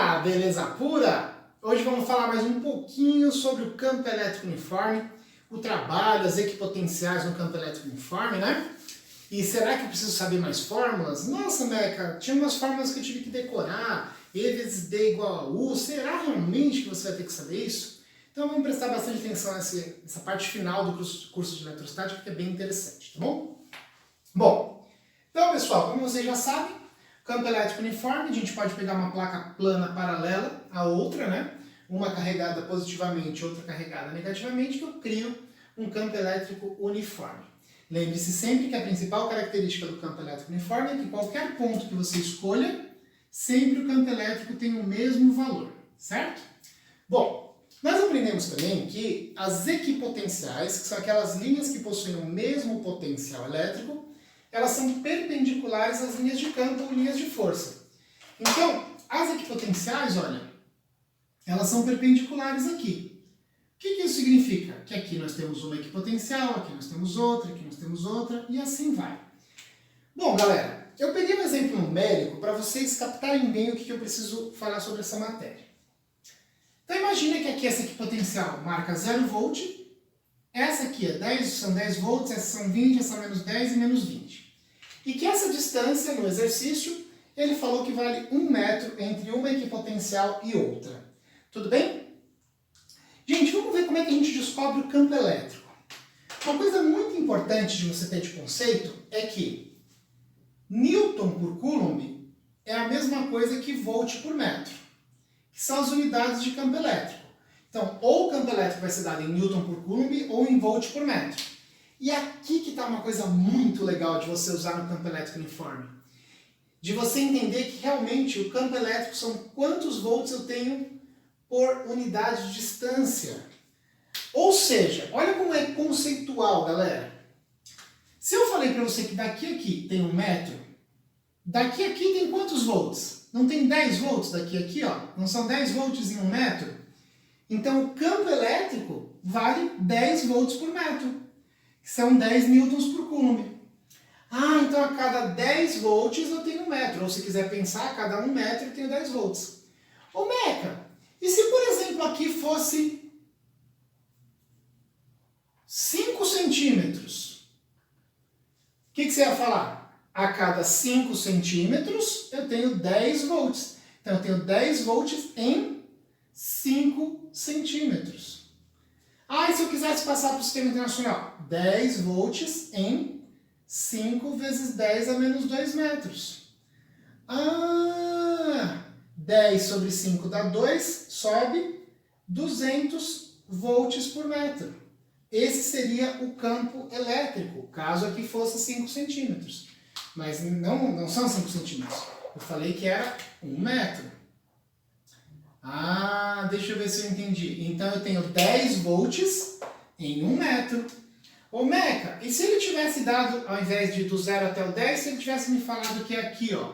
Opa, beleza pura? Hoje vamos falar mais um pouquinho sobre o campo elétrico uniforme, o trabalho, as equipotenciais no campo elétrico uniforme, né? E será que eu preciso saber mais fórmulas? Nossa, Meca, tinha umas fórmulas que eu tive que decorar, E vezes D igual a U, será realmente que você vai ter que saber isso? Então vamos prestar bastante atenção nessa parte final do curso de eletrostática, que é bem interessante, tá bom? Bom, então pessoal, como vocês já sabem, campo elétrico uniforme, a gente pode pegar uma placa plana paralela à outra, né? Uma carregada positivamente, outra carregada negativamente, que eu crio um campo elétrico uniforme. Lembre-se sempre que a principal característica do campo elétrico uniforme é que qualquer ponto que você escolha, sempre o campo elétrico tem o mesmo valor, certo? Bom, nós aprendemos também que as equipotenciais, que são aquelas linhas que possuem o mesmo potencial elétrico, elas são perpendiculares às linhas de campo ou linhas de força. Então, as equipotenciais, olha, elas são perpendiculares aqui. O que isso significa? Que aqui nós temos uma equipotencial, aqui nós temos outra, e assim vai. Bom, galera, eu peguei um exemplo numérico para vocês captarem bem o que eu preciso falar sobre essa matéria. Então, imagina que aqui essa equipotencial marca 0 volt, essa aqui é 10, são 10 volts, essa são 20, essa menos 10 e menos 20. E que essa distância no exercício, ele falou que vale 1 metro entre uma equipotencial e outra. Tudo bem? Gente, vamos ver como é que a gente descobre o campo elétrico. Uma coisa muito importante de você ter de conceito é que Newton por Coulomb é a mesma coisa que volt por metro, que são as unidades de campo elétrico. Então, ou o campo elétrico vai ser dado em Newton por Coulomb ou em volt por metro. E aqui que está uma coisa muito legal de você usar no campo elétrico uniforme. De você entender que realmente o campo elétrico são quantos volts eu tenho por unidade de distância. Ou seja, olha como é conceitual, galera. Se eu falei para você que daqui a aqui tem 1 metro, daqui a aqui tem quantos volts? Não tem 10 volts daqui a aqui, ó? Não são 10 volts em 1 metro? Então o campo elétrico vale 10 volts por metro, que são 10 newtons por coulomb. Ah, então a cada 10 volts eu tenho 1 metro. Ou se quiser pensar, a cada 1 metro eu tenho 10 volts. Ô Meca, e se por exemplo aqui fosse 5 centímetros? O que você ia falar? A cada 5 centímetros eu tenho 10 volts. Então eu tenho 10 volts em 5 centímetros. Ah, e se eu quisesse passar para o sistema internacional? 10 volts em 5 vezes 10 a menos 2 metros. Ah, 10 sobre 5 dá 2, sobe 200 volts por metro. Esse seria o campo elétrico, caso aqui fosse 5 centímetros. Mas não são 5 centímetros. Eu falei que era 1 metro. Ah, deixa eu ver se eu entendi. Então eu tenho 10 volts em 1 metro. Ô Meca, e se ele tivesse dado, ao invés de do 0 até o 10, se ele tivesse me falado que é aqui, ó,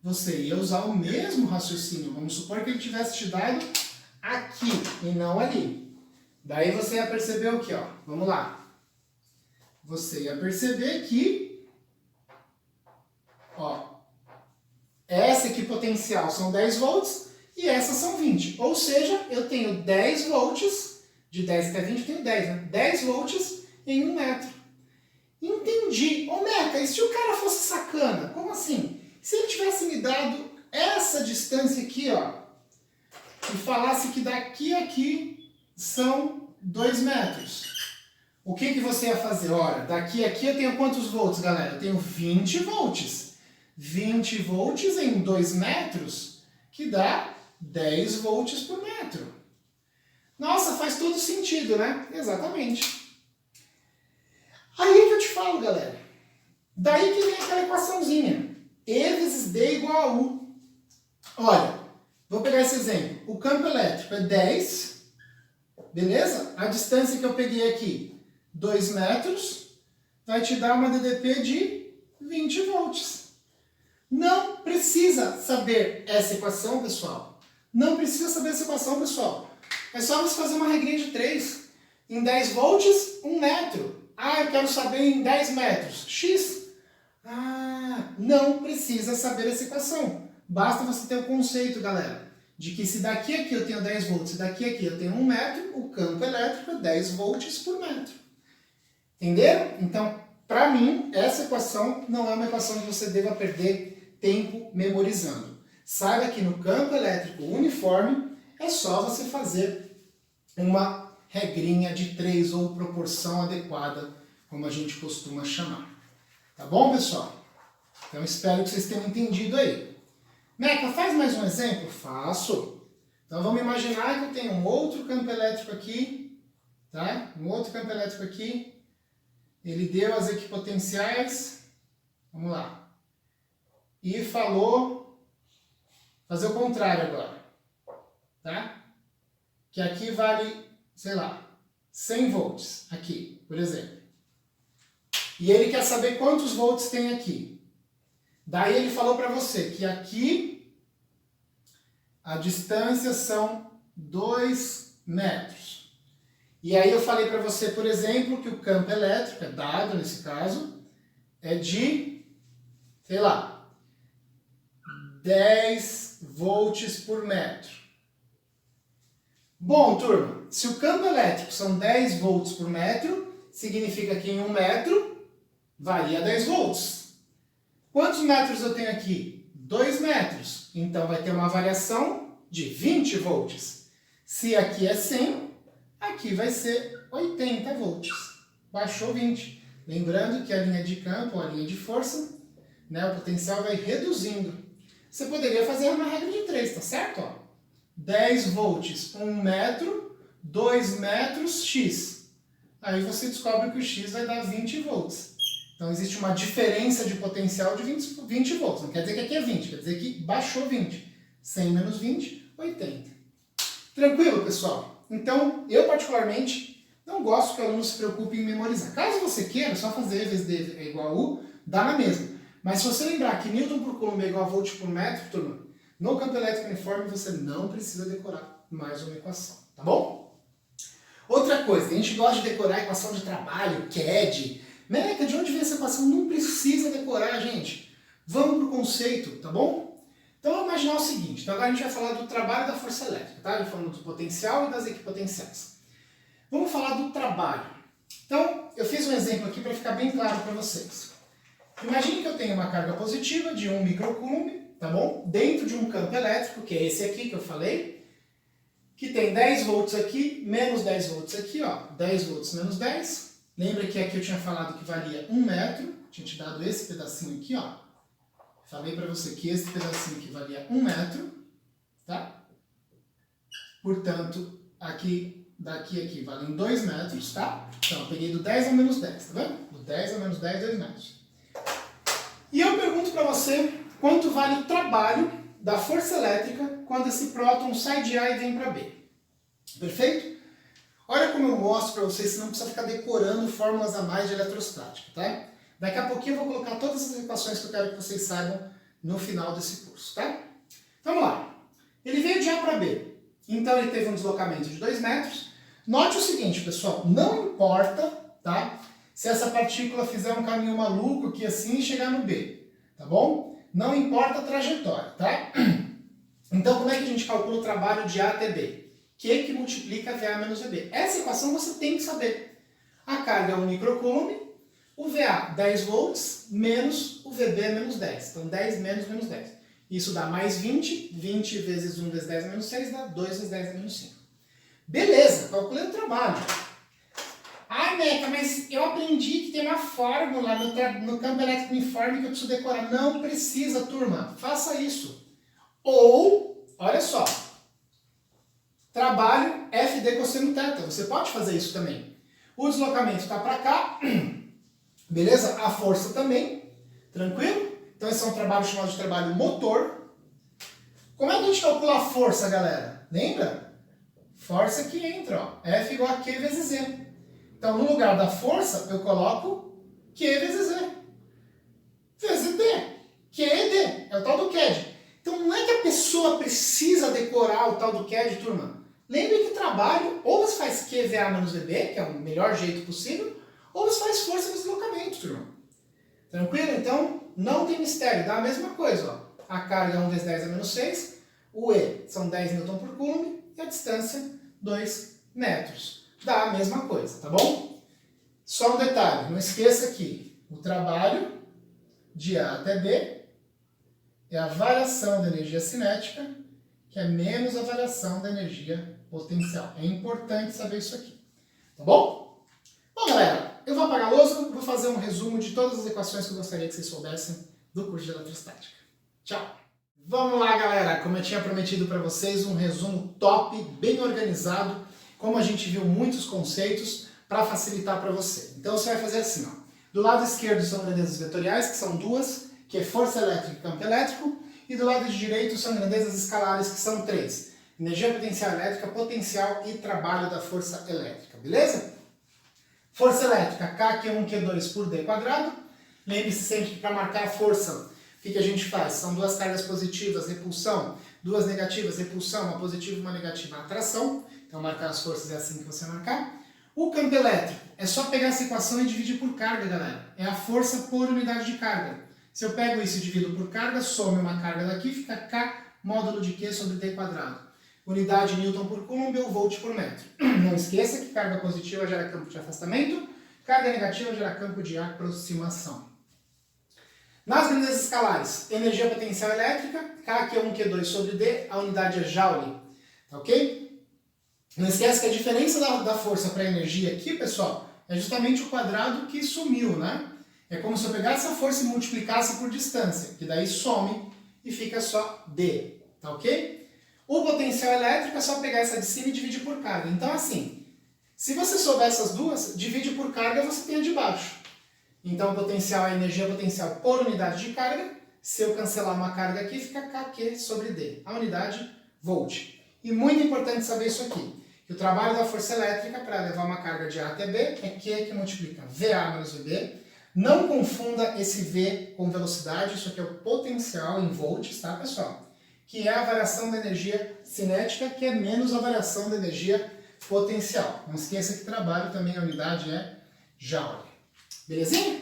você ia usar o mesmo raciocínio. Vamos supor que ele tivesse te dado aqui e não ali. Daí você ia perceber o que, ó? Vamos lá. Você ia perceber que, ó, essa equipotencial são 10 volts e essas são 20. Ou seja, eu tenho 10 volts, de 10 até 20 eu tenho 10, né? 10 volts em 1 metro. Entendi. Ô Meca, e se o cara fosse sacana? Como assim? Se ele tivesse me dado essa distância aqui, ó, e falasse que daqui a aqui são 2 metros. O que você ia fazer? Ora, daqui a aqui eu tenho quantos volts, galera? Eu tenho 20 volts. 20 volts em 2 metros, que dá 10 volts por metro. Nossa, faz todo sentido, né? Exatamente. Aí que eu te falo, galera. Daí que vem aquela equaçãozinha. E vezes D igual a U. Olha, vou pegar esse exemplo. O campo elétrico é 10, beleza? A distância que eu peguei aqui, 2 metros, vai te dar uma DDP de 20 volts. Não precisa saber essa equação, pessoal. Não precisa saber essa equação, pessoal. É só você fazer uma regrinha de 3. Em 10 volts, 1 metro. Ah, eu quero saber em 10 metros. X. Ah, não precisa saber essa equação. Basta você ter o conceito, galera. de que se daqui a aqui eu tenho 10 volts e daqui a aqui eu tenho 1 metro, o campo elétrico é 10 volts por metro. Entenderam? Então, para mim, essa equação não é uma equação que você deva perder tempo memorizando. Saiba que no campo elétrico uniforme é só você fazer uma regrinha de 3 ou proporção adequada, como a gente costuma chamar. Tá bom, pessoal? Então, espero que vocês tenham entendido aí. Meca, faz mais um exemplo? Faço. Então, vamos imaginar que eu tenho um outro campo elétrico aqui, tá? Um outro campo elétrico aqui. Ele deu as equipotenciais, vamos lá, e falou, fazer o contrário agora, tá? Que aqui vale, sei lá, 100 volts, aqui, por exemplo. E ele quer saber quantos volts tem aqui. Daí ele falou para você que aqui a distância são 2 metros. E aí eu falei para você, por exemplo, que o campo elétrico, é dado nesse caso, é de, sei lá, 10 volts por metro. Bom, turma, se o campo elétrico são 10 volts por metro, significa que em 1 metro varia 10 volts. Quantos metros eu tenho aqui? 2 metros. Então vai ter uma variação de 20 volts. Se aqui é 100, aqui vai ser 80 volts. Baixou 20. Lembrando que a linha de campo, ou a linha de força, né, o potencial vai reduzindo. Você poderia fazer uma regra de 3, tá certo? Ó, 10 volts, 1 metro, 2 metros, x. Aí você descobre que o x vai dar 20 volts. Então existe uma diferença de potencial de 20 volts. Não quer dizer que aqui é 20, quer dizer que baixou 20. 100 menos 20, 80. Tranquilo, pessoal? Então, eu particularmente não gosto que o aluno se preocupe em memorizar. Caso você queira, só fazer vezes D é igual a U, dá na mesma. Mas se você lembrar que Newton por Coulomb é igual a volt por metro, turma, no campo elétrico uniforme você não precisa decorar mais uma equação, tá bom? Outra coisa, a gente gosta de decorar a equação de trabalho, CAD. Meca, de onde vem essa equação? Não precisa decorar, gente. Vamos para o conceito, tá bom? Então, vamos imaginar o seguinte. Então, agora a gente vai falar do trabalho da força elétrica, tá? Já falamos do potencial e das equipotenciais. Vamos falar do trabalho. Então, eu fiz um exemplo aqui para ficar bem claro para vocês. Imagine que eu tenho uma carga positiva de 1 microcoulomb, tá bom? Dentro de um campo elétrico, que é esse aqui que eu falei, que tem 10 volts aqui, menos 10 volts aqui, ó. 10 volts menos 10. Lembra que aqui eu tinha falado que valia 1 metro. Tinha te dado esse pedacinho aqui, ó. Falei para você que esse pedacinho aqui valia 1 metro, tá? Portanto, aqui, daqui a aqui valem 2 metros, tá? Então, eu peguei do 10 ao menos 10, tá vendo? Do 10 ao menos 10, 2 metros. E eu pergunto para você quanto vale o trabalho da força elétrica quando esse próton sai de A e vem para B. Perfeito? Olha como eu mostro para vocês, você não precisa ficar decorando fórmulas a mais de eletrostática, tá? Daqui a pouquinho eu vou colocar todas as equações que eu quero que vocês saibam no final desse curso, tá? Então, vamos lá. Ele veio de A para B. Então ele teve um deslocamento de 2 metros. Note o seguinte, pessoal. Não importa, tá? Se essa partícula fizer um caminho maluco aqui assim e chegar no B. Tá bom? Não importa a trajetória, tá? Então, como é que a gente calcula o trabalho de A até B? Q que multiplica VA menos VB. Essa equação você tem que saber. A carga é 1 microcoulomb. O VA, 10 volts, menos o VB, menos 10. Então, 10 menos 10. Isso dá mais 20. 20 vezes 1 vezes 10 menos 6 dá 2 vezes 10 menos 5. Beleza, calculei o trabalho. Ai, Meca, mas eu aprendi que tem uma fórmula no campo elétrico uniforme que eu preciso decorar. Não precisa, turma. Faça isso. Ou, olha só. Trabalho FD cosseno θ. Você pode fazer isso também. O deslocamento está para cá. Beleza? A força também. Tranquilo? Então esse é um trabalho chamado de trabalho motor. Como é que a gente calcula a força, galera? Lembra? Força que entra, ó. F igual a Q vezes Z. Então no lugar da força eu coloco Q vezes Z. Vezes D. Q é D. É o tal do CAD. Então não é que a pessoa precisa decorar o tal do CAD, turma. Lembre que trabalho ou você faz QVA menos VB, que é o melhor jeito possível, ou você faz força no deslocamento, turma. Tranquilo? Então, não tem mistério. Dá a mesma coisa, ó. A carga 1 vezes 10 a menos 6. O E são 10 Newton por Coulomb e a distância 2 metros. Dá a mesma coisa, tá bom? Só um detalhe, não esqueça que o trabalho de A até B é a variação da energia cinética, que é menos a variação da energia potencial. É importante saber isso aqui, tá bom? Bom, galera, eu vou apagar a lousa, vou fazer um resumo de todas as equações que eu gostaria que vocês soubessem do curso de eletrostática. Tchau! Vamos lá, galera! Como eu tinha prometido para vocês, um resumo top, bem organizado, como a gente viu muitos conceitos, para facilitar para você. Então você vai fazer assim, ó. Do lado esquerdo são grandezas vetoriais, que são duas, que é força elétrica e campo elétrico, e do lado direito são grandezas escalares, que são três. Energia potencial elétrica, potencial e trabalho da força elétrica, beleza? Força elétrica, K, Q1, Q2 por D quadrado. Lembre-se sempre que para marcar a força, o que a gente faz? São duas cargas positivas, repulsão, duas negativas, repulsão, uma positiva e uma negativa, atração. Então marcar as forças é assim que você marcar. O campo elétrico é só pegar essa equação e dividir por carga, galera. É a força por unidade de carga. Se eu pego isso e divido por carga, some uma carga daqui, fica K módulo de Q sobre D quadrado. Unidade Newton por Coulomb ou Volt por metro. Não esqueça que carga positiva gera campo de afastamento, carga negativa gera campo de aproximação. Nas grandezas escalares, energia potencial elétrica, K, Q1, Q2 sobre D, a unidade é Joule. Tá ok? Não esquece que a diferença da força para a energia aqui, pessoal, é justamente o quadrado que sumiu, né? É como se eu pegasse a força e multiplicasse por distância, que daí some e fica só D, tá ok? O potencial elétrico é só pegar essa de cima e dividir por carga. Então, assim, se você souber essas duas, divide por carga, você tem a de baixo. Então, potencial é energia potencial por unidade de carga. Se eu cancelar uma carga aqui, fica KQ sobre D, a unidade volt. E muito importante saber isso aqui, que o trabalho da força elétrica para levar uma carga de A até B é Q que multiplica VA menos VB. Não confunda esse V com velocidade, isso aqui é o potencial em volts, tá, pessoal? Que é a variação da energia cinética, que é menos a variação da energia potencial. Não esqueça que trabalho também a unidade é Joule. Belezinha?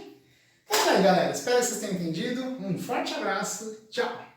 Então é isso aí, galera. Espero que vocês tenham entendido. Um forte abraço. Tchau!